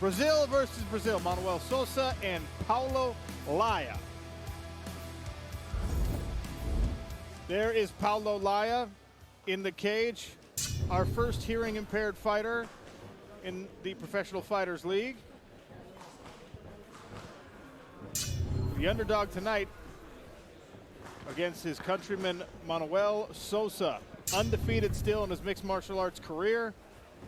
Brazil versus Brazil. Manoel Sousa and Paulo Laia. There is Paulo Laia in the cage, our first hearing impaired fighter in the Professional Fighters League. The underdog tonight against his countryman Manoel Sousa. Undefeated still in his mixed martial arts career.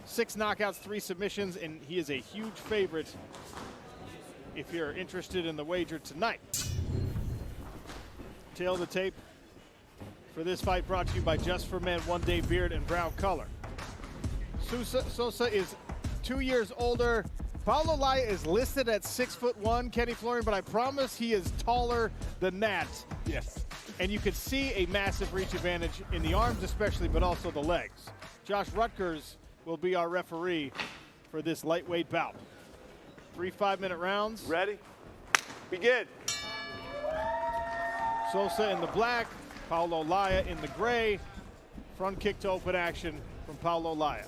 6 knockouts, 3 submissions, and he is a huge favorite if you're interested in the wager tonight. Tail of the tape for this fight brought to you by Just for Men, One Day Beard and Brown Color. Sousa is 2 years older. Paulo Laia is listed at 6'1", Kenny Florian, but I promise he is taller than that. Yes. And you can see a massive reach advantage in the arms especially, but also the legs. Josh Rutgers will be our referee for this lightweight bout. 3 5-minute rounds. Ready? Begin. Sousa in the black, Paulo Laia in the gray. Front kick to open action from Paulo Laia.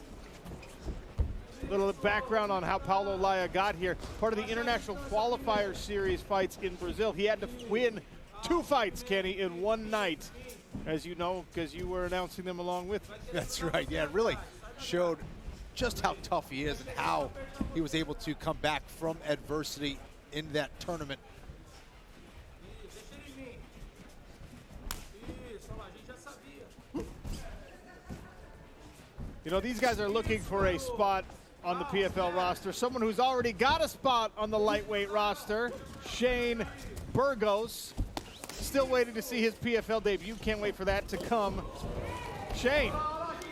A little background on how Paulo Laia got here. Part of the International Qualifier Series fights in Brazil. He had to win 2 fights, Kenny, in one night, as you know, because you were announcing them along with me. That's right. Yeah, it really showed just how tough he is and how he was able to come back from adversity in that tournament. You know, these guys are looking for a spot on the PFL roster. Someone who's already got a spot on the lightweight roster, Shane Burgos. Still waiting to see his PFL debut. Can't wait for that to come. Shane,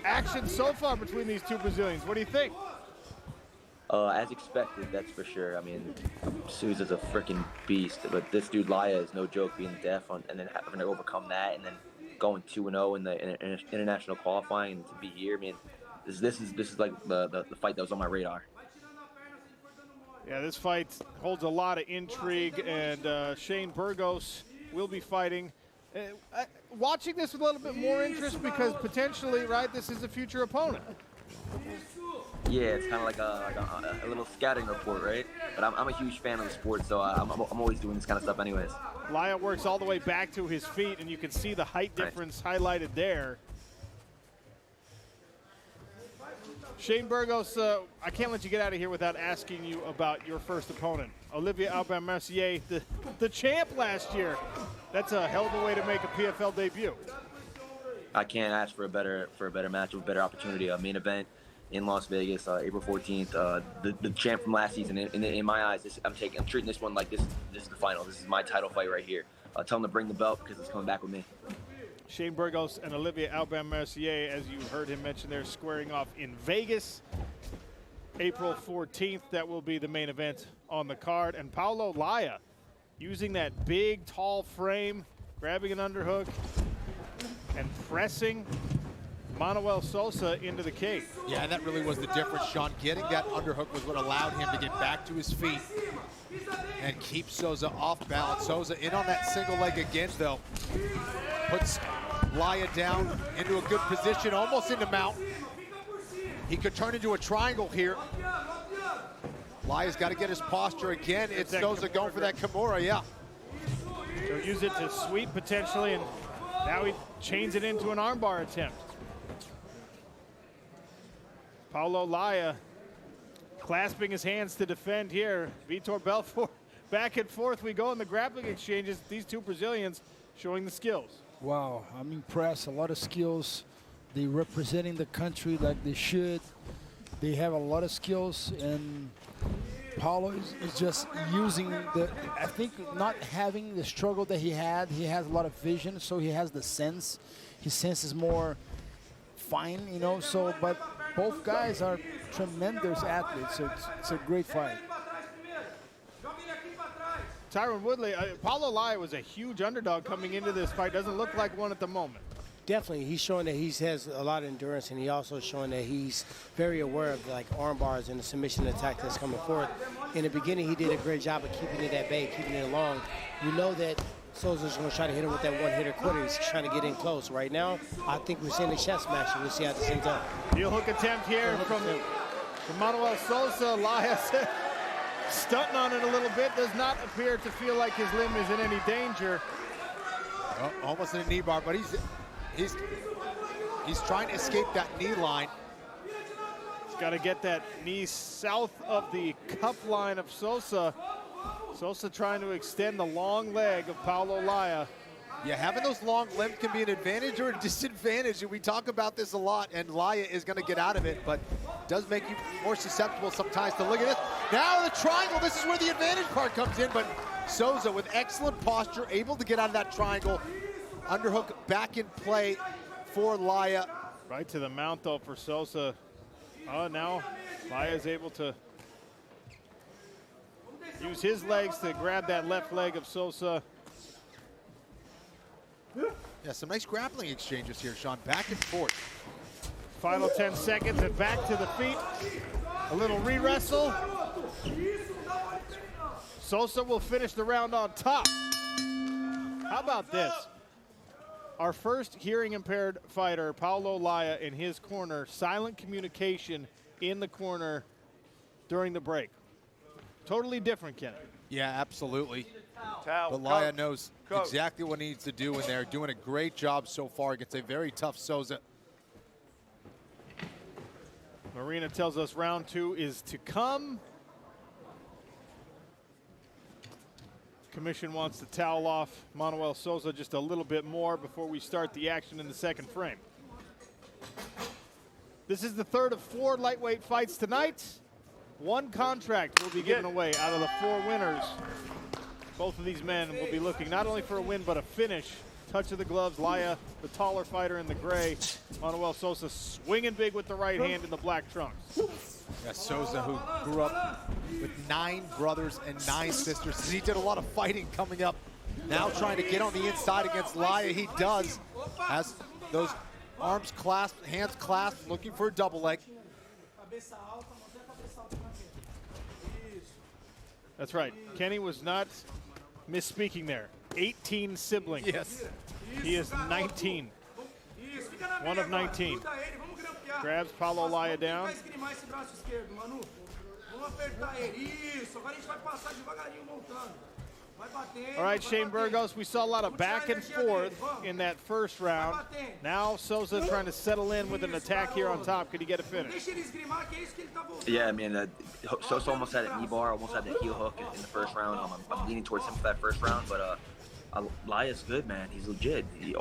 action so far between these 2 Brazilians. What do you think? As expected, that's for sure. I mean, Sousa's a freaking beast, but this dude Laia is no joke, being deaf and then having to overcome that, and then going 2-0 in the international qualifying and to be here. I mean, this is like the fight that was on my radar. Yeah, this fight holds a lot of intrigue, and Shane Burgos will be fighting. Watching this with a little bit more interest because potentially, right, this is a future opponent. Yeah, it's kind of like a little scouting report, right? But I'm a huge fan of the sport, so I'm always doing this kind of stuff anyways. Laia works all the way back to his feet, and you can see the height difference highlighted there. Shane Burgos, I can't let you get out of here without asking you about your first opponent, Olivier Aubin Mercier, the champ last year. That's a hell of a way to make a PFL debut. I can't ask for a better match, a better opportunity. A main event in Las Vegas, April 14th. The champ from last season. In my eyes, I'm treating this one like this is the final. This is my title fight right here. Tell him to bring the belt because it's coming back with me. Shane Burgos and Olivier Aubin Mercier, as you heard him mention, they're squaring off in Vegas. April 14th, that will be the main event on the card. And Paulo Laia, using that big, tall frame, grabbing an underhook and pressing Manoel Sousa into the cage. Yeah, and that really was the difference, Sean. Getting that underhook was what allowed him to get back to his feet and keep Sousa off balance. Sousa in on that single leg again, though. Puts Laia down into a good position, almost into mount. He could turn into a triangle here. Laia's got to get his posture again. It's Sousa going for that Kimura, yeah. So use it to sweep potentially, and now he chains it into an armbar attempt. Paulo Laia clasping his hands to defend here. Vitor Belfort, back and forth we go in the grappling exchanges. These 2 Brazilians showing the skills. Wow, I'm impressed. A lot of skills. They representing the country like they should. They have a lot of skills, and Paulo is just using the, I think, not having the struggle that he had. He has a lot of vision, so he has the sense. His sense is more fine, you know, so, but both guys are tremendous athletes, so it's a great fight. Tyron Woodley, Paulo Laia was a huge underdog coming into this fight. Doesn't look like one at the moment. Definitely, he's showing that he has a lot of endurance, and he also showing that he's very aware of like arm bars and the submission attack that's coming forth. In the beginning, he did a great job of keeping it at bay, keeping it along. You know that Sousa's going to try to hit him with that one-hitter quitter. He's trying to get in close. Right now, I think we're seeing a chest match, and we'll see how this ends up. Heel hook attempt here from Manoel Sousa. Laia stunting on it a little bit. Does not appear to feel like his limb is in any danger. Oh, almost in a knee bar, but he's trying to escape that knee line. He's got to get that knee south of the cup line of Sousa. Sousa trying to extend the long leg of Paulo Laia. Yeah, having those long limbs can be an advantage or a disadvantage, and we talk about this a lot, and Laia is going to get out of it, but does make you more susceptible sometimes to look at this. Now the triangle, this is where the advantage part comes in, but Sousa with excellent posture, able to get out of that triangle. Underhook back in play for Laia. Right to the mount, though, for Sousa. Oh, now Laia is able to use his legs to grab that left leg of Sousa. Yeah, some nice grappling exchanges here, Sean, back and forth. Final 10 seconds and back to the feet. A little re-wrestle. Sousa will finish the round on top. How about this? Our first hearing impaired fighter, Paulo Laia, in his corner, silent communication in the corner during the break. Totally different, Kenny. Yeah, absolutely. Towel, But Laia coach. knows Coach. exactly what he needs to do in there, doing a great job so far against a very tough Sousa. Marina tells us round 2 is to come. Commission wants to towel off Manoel Sousa just a little bit more before we start the action in the second frame. This is the third of 4 lightweight fights tonight. 1 contract will be given away out of the 4 winners. Both of these men will be looking not only for a win, but a finish. Touch of the gloves, Laia, the taller fighter in the gray. Manuel Sousa swinging big with the right hand in the black trunks. Yeah, Sousa, who grew up with 9 brothers and 9 sisters. He did a lot of fighting coming up. Now trying to get on the inside against Laia. He does. Has those arms clasped, hands clasped, looking for a double leg. That's right. Kenny was not misspeaking there. 18 siblings. Yes. He is 19. One of 19. Grabs Paulo Laia down. All right, Shane Burgos, we saw a lot of back and forth in that first round. Now Sousa trying to settle in with an attack here on top. Could he get a finish? Yeah, I mean, Sousa almost had a knee bar, almost had the heel hook in the first round. I'm leaning towards him for that first round, but Laia's good, man. He's legit. He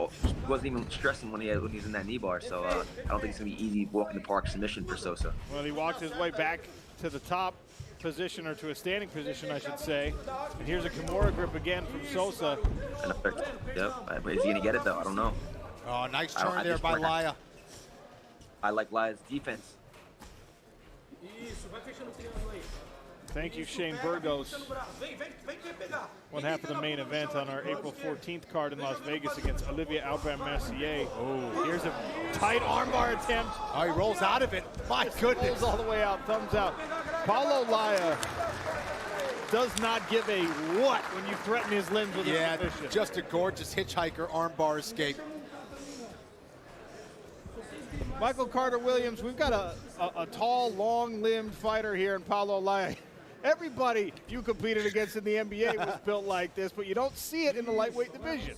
wasn't even stressing when he's in that knee bar, so I don't think it's going to be easy walk in the park submission for Sousa. Well, he walked his way back to the top position, or to a standing position, I should say. And here's a Kimura grip again from Sousa. Yep. Is he going to get it, though? I don't know. Oh, nice turn there by Laia. I like Laia's defense. Thank you, Shane Burgos. One half of the main event on our April 14th card in Las Vegas against Olivier Aubin-Mercier. Oh, here's a tight armbar attempt. Oh, he rolls out of it. My goodness. Rolls all the way out, thumbs out. Paulo Laia does not give a what when you threaten his limbs with a submission. Just a gorgeous hitchhiker armbar escape. Michael Carter-Williams, we've got a tall, long-limbed fighter here in Paulo Laia. Everybody you competed against in the NBA was built like this, but you don't see it in the lightweight division.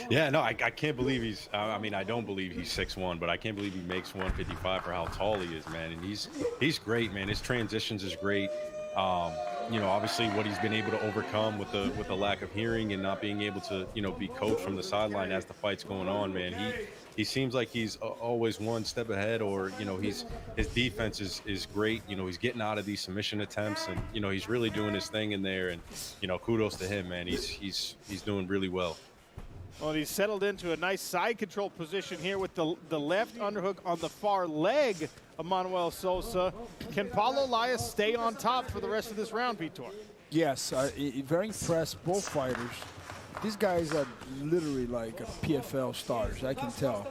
Yeah, no, I can't believe he's, I mean, I don't believe he's 6'1", but I can't believe he makes 155 for how tall he is, man. And he's great, man. His transitions is great. You know, obviously what he's been able to overcome with the lack of hearing and not being able to, you know, be coached from the sideline as the fight's going on, man. He seems like he's always one step ahead, or, you know, his defense is great. You know, he's getting out of these submission attempts, and, you know, he's really doing his thing in there. And, you know, kudos to him, man. He's doing really well. Well, he's settled into a nice side control position here with the left underhook on the far leg of Manuel Sousa. Can Paulo Laia stay on top for the rest of this round, Vitor? Yes, very impressed, both fighters. These guys are literally like PFL stars, I can tell.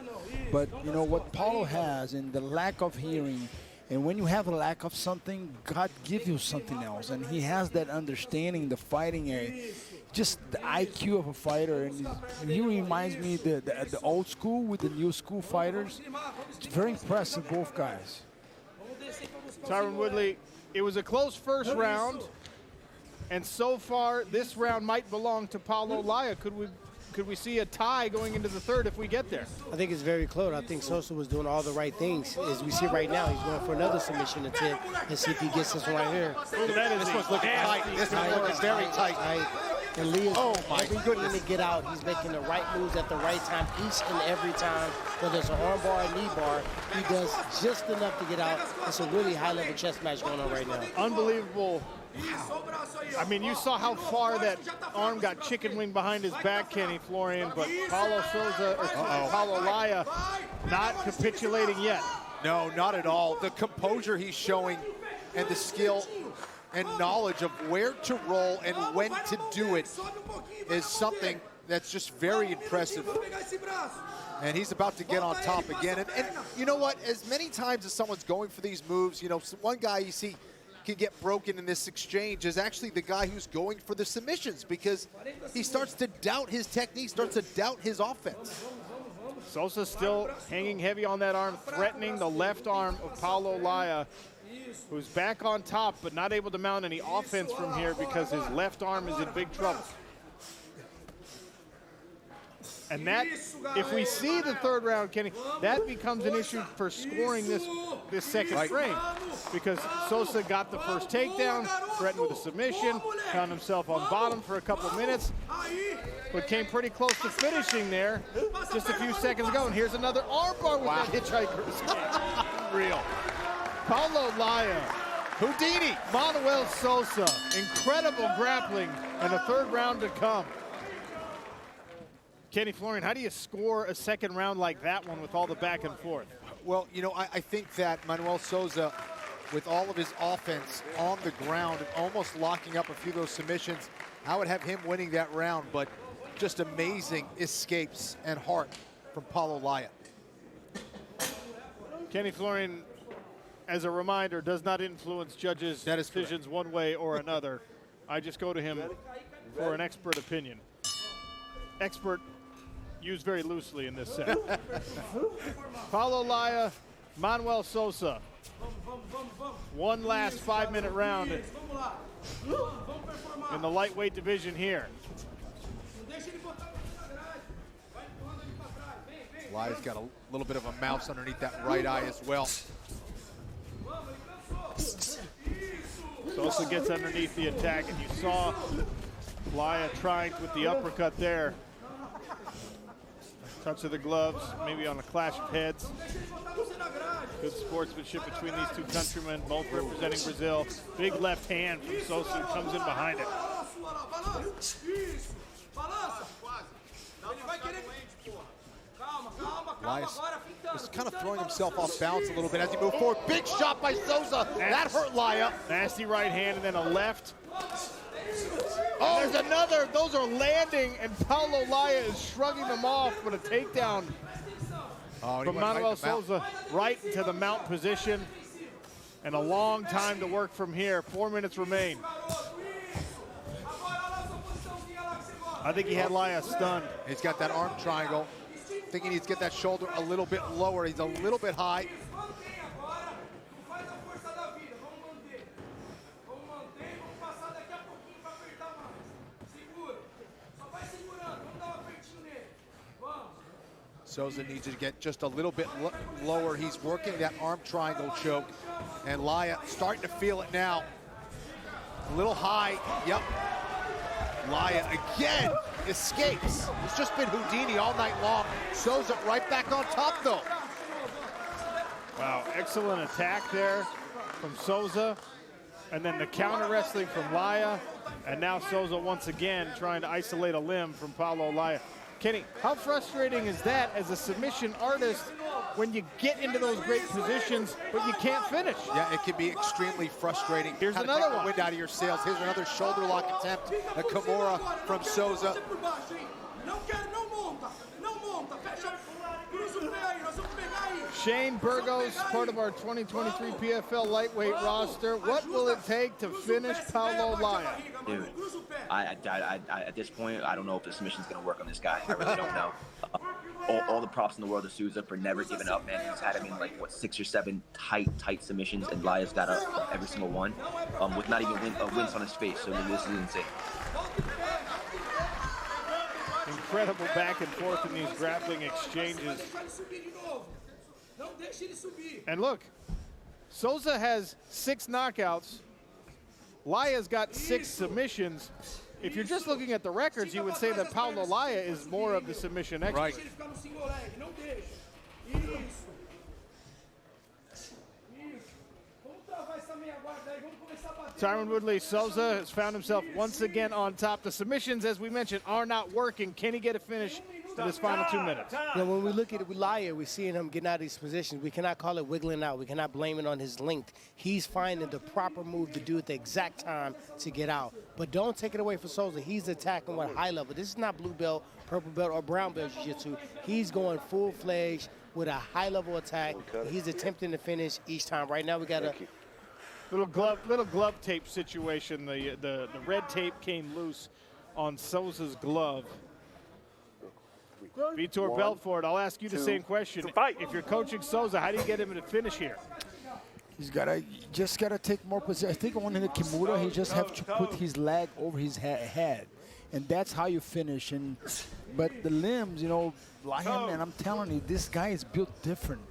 But, you know, what Paulo has and the lack of hearing, and when you have a lack of something, God gives you something else. And he has that understanding, the fighting area, just the IQ of a fighter. And he reminds me the old school with the new school fighters. It's very impressive, both guys. Tyron Woodley, it was a close first round, and so far this round might belong to Paulo Laia. Could we see a tie going into the third if we get there? I think it's very close. I think Sousa was doing all the right things. As we see right now, he's going for another submission attempt and see if he gets this one right here. This one's looking tight. This one's looking very tight. And Leah's my goodness. to get out. He's making the right moves at the right time each and every time. Whether it's an arm bar or knee bar, he does just enough to get out. It's a really high-level chess match going on right now. Unbelievable. I mean, you saw how far that arm got chicken wing behind his back, Kenny Florian, but Paulo Laia not capitulating yet. No, not at all. The composure he's showing and the skill and knowledge of where to roll and when to do it is something that's just very impressive. And he's about to get on top again. And you know what? As many times as someone's going for these moves, you know, one guy you see can get broken in this exchange is actually the guy who's going for the submissions, because he starts to doubt his technique, starts to doubt his offense. Sousa still hanging heavy on that arm, threatening the left arm of Paulo Laia, who's back on top but not able to mount any offense from here because his left arm is in big trouble. And that, if we see the third round, Kenny, that becomes an issue for scoring this second frame, because Sousa got the first takedown, threatened with a submission, found himself on bottom for a couple of minutes, but came pretty close to finishing there just a few seconds ago. And here's another armbar with that hitchhiker. Real. Paulo Laia, Houdini. Manoel Sousa, incredible grappling, and a third round to come. Kenny Florian, how do you score a second round like that one with all the back and forth? Well, you know, I think that Manoel Sousa, with all of his offense on the ground and almost locking up a few of those submissions, I would have him winning that round, but just amazing escapes and heart from Paulo Laia. Kenny Florian, as a reminder, does not influence judges' decisions one way or another. I just go to him for an expert opinion. Expert used very loosely in this set. Paulo Laia, Manoel Sousa. One last 5-minute round in the lightweight division here. Laia's got a little bit of a mouse underneath that right eye as well. Sousa gets underneath the attack, and you saw Laia trying with the uppercut there. Touch of the gloves, maybe on a clash of heads. Good sportsmanship between these two countrymen, both representing Brazil. Big left hand from Sousa, who comes in behind it. Laia's just kind of throwing himself off balance a little bit as he moves forward. Big shot by Sousa. That hurt Laia. Nasty right hand and then a left. Oh, there's another. Those are landing, and Paulo Laia is shrugging them off, but a takedown from Manoel Sousa right into the mount position. And a long time to work from here. 4 minutes remain. I think he had Laia stunned. He's got that arm triangle. Thinking he needs to get that shoulder a little bit lower. He's a little bit high. Sousa needs to get just a little bit lower. He's working that arm triangle choke. And Laia starting to feel it now. A little high. Yep. Laia again escapes. It's just been Houdini all night long. Sousa right back on top though. Wow, excellent attack there from Sousa. And then the counter wrestling from Laia. And now Sousa once again trying to isolate a limb from Paulo Laia. Kenny, how frustrating is that as a submission artist when you get into those great positions, but you can't finish? Yeah, it can be extremely frustrating. Here's another one. Wind out of your sails. Here's another shoulder lock attempt. A Kimura from Sousa. Shane Burgos, part of our 2023 PFL lightweight roster. What will it take to finish Paulo Laia? Dude, at this point, I don't know if the submission's going to work on this guy. I really don't know. all the props in the world to Sousa for never giving up, man. He's had, I mean, like, what, 6 or 7 tight submissions, and Laia's got up every single one with not even a wince on his face. So this is insane. Incredible back and forth in these grappling exchanges. And look, Sousa has 6 knockouts. Laia's got 6 submissions. If you're just looking at the records, you would say that Paulo Laia is more of the submission expert. Right. Tyron Woodley Sousa has found himself once again on top. The submissions, as we mentioned, are not working. Can he get a finish to this final 2 minutes? Yeah, when we look at it with Laia, we're seeing him getting out of these positions. We cannot call it wiggling out. We cannot blame it on his length. He's finding the proper move to do at the exact time to get out. But don't take it away from Sousa. He's attacking at high level. This is not blue belt, purple belt, or brown belt jiu-jitsu. He's going full-fledged with a high-level attack. He's attempting to finish each time. Right now we got a little glove tape situation. The red tape came loose on Sousa's glove. Vitor Belfort, I'll ask you the same question. If you're coaching Sousa, how do you get him to finish here? He's just gotta take more position. I think on the Kimura, he just have to put his leg over his head, and that's how you finish. But the limbs, you know, Laia, man, I'm telling you, this guy is built different.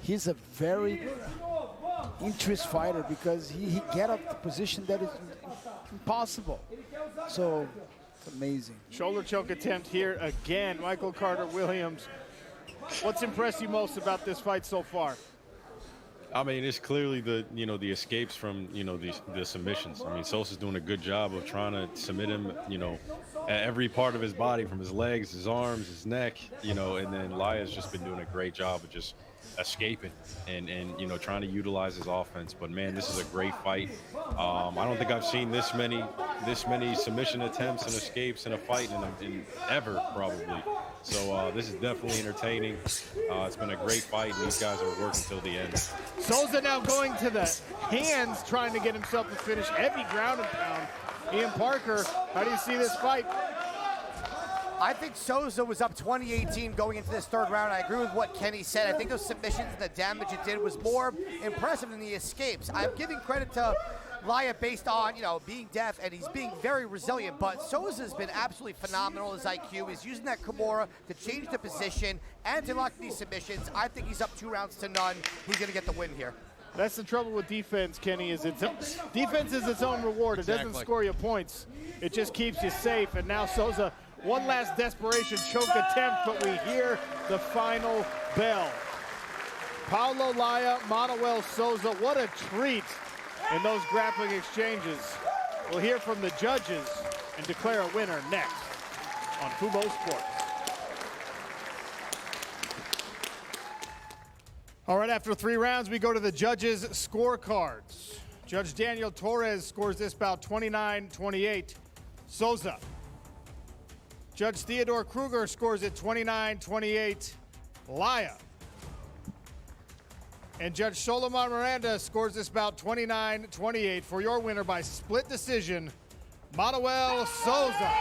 He's a very interest fighter because he get up the position that is impossible. So it's amazing. Shoulder choke attempt here again. Michael Carter Williams. What's impressed you most about this fight so far? I mean, it's clearly the escapes from the submissions. I mean, Sousa's doing a good job of trying to submit him, at every part of his body, from his legs, his arms, his neck, and then Laia's just been doing a great job of just escaping and trying to utilize his offense. But man, this is a great fight. I don't think I've seen this many submission attempts and escapes in a fight in ever, probably. So this is definitely entertaining. It's been a great fight, and these guys are working till the end. Sousa now going to the hands, trying to get himself to finish. Heavy ground and pound. Ian Parker, how do you see this fight? I think Sousa was up 20-18 going into this 3rd round. I agree with what Kenny said. I think those submissions and the damage it did was more impressive than the escapes. I'm giving credit to Laia based on, being deaf, and he's being very resilient, but Sousa's been absolutely phenomenal. His IQ is using that Kimura to change the position and to lock these submissions. I think he's up 2 rounds to none. He's going to get the win here. That's the trouble with defense, Kenny, is defense is its own reward. It doesn't score you points. It just keeps you safe. And now Sousa, one last desperation choke attempt, but we hear the final bell. Paulo Laia, Manoel Sousa, what a treat in those grappling exchanges. We'll hear from the judges and declare a winner next on Fubo Sports. All right, after 3 rounds, we go to the judges' scorecards. Judge Daniel Torres scores this bout 29-28. Sousa. Judge Theodore Kruger scores it 29-28. Laia. And Judge Solomon Miranda scores this bout 29-28 for your winner by split decision, Manoel Sousa.